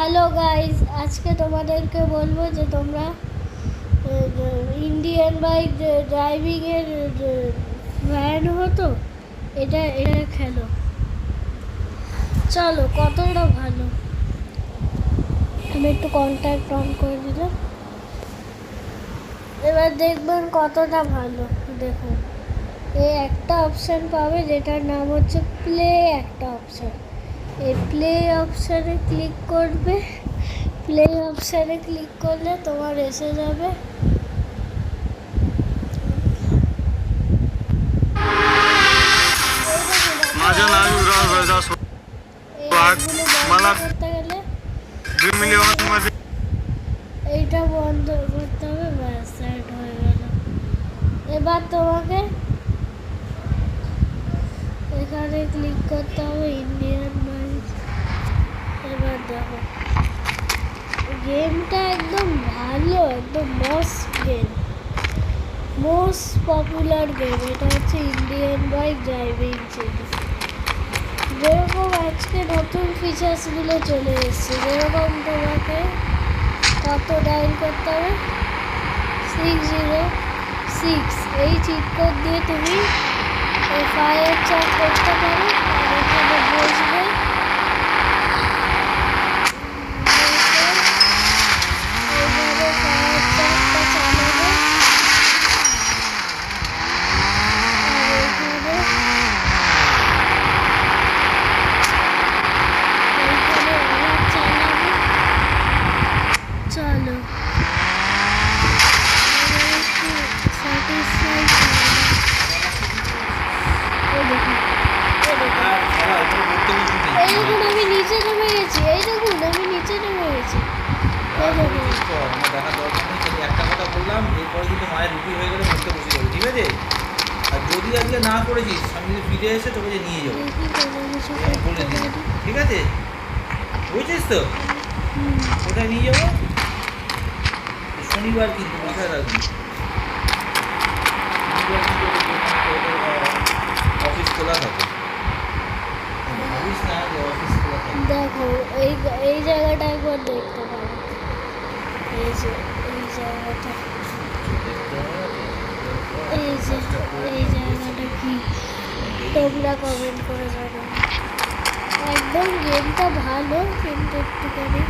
Hello guys, আজকে তোমাদেরকে বলবো যে তোমরা ইন্ডিয়ান বাইক ড্রাইভিংয়ের ফ্যান হতো, এটা খেলো। চলো, কতটা ভালো। আমি একটু কন্ট্যাক্ট অন করে দিলাম, এবার দেখবেন কতটা ভালো। দেখুন, এই একটা অপশান পাবে যেটার নাম হচ্ছে প্লে। একটা অপশান, এই প্লে অপশানে ক্লিক করবে। প্লে অপশানে ক্লিক করলে তোমার এসে যাবে করতে গেলে এইটা বন্ধ করতে হবে। ব্যাস, অ্যাড হয়ে গেল। এবার তোমাকে এখানে ক্লিক করতে হবে ইন্ডিয়ান বাইক। এবার দেখো, গেমটা একদম ভালো, একদম মস্ত গেম, মোস্ট পপুলার গেম। এটা হচ্ছে ইন্ডিয়ান বাইক ড্রাইভিং সিরিজ। যেরকম আজকে নতুন ফিচার্সগুলো চলে এসছে, যেরকম তোমাকে কত ডায়াল করতে হবে, 606। এই চিট কোড দিয়ে তুমি ফায়ার চেক করতে পারো। আর এখানে বসবে, এইভাবে ফায়ার চেকটা চালাবে। আর এইখানে আবার চালাবে। চলো, একটু স্যাটিসফাই এই দেখুন, এই দেখুন আমি নিচে নেমে গেছি। এই দেখুন আমি নিচে নেমে গেছি। এই দেখুন, দেখা দরকার নেই। একটা কথা বললাম, এরপরে কিন্তু মায়ের রুটি হয়ে গেলে বলতে বসে যাবে, ঠিক আছে? আর যদি আজকে না করেছিস, আমি যদি ফিরে এসে তোকে যে নিয়ে যাবো, বলে দিই, ঠিক আছে? বুঝছিস তো কোথায় নিয়ে যাবো? শনিবার কিন্তু মাথায় রাখবি, শনিবার কিন্তু অফিস খোলা থাকে। ভাবিস না যে অফিস খোলা থাকে। দেখো এই জায়গাটা একবার দেখতে পারো। এই যে এই জায়গাটা, এই জায়গাটা কি তোমরা কমেন্ট করে জানো। একদম গেমটা ভালো, কিন্তু একটুখানি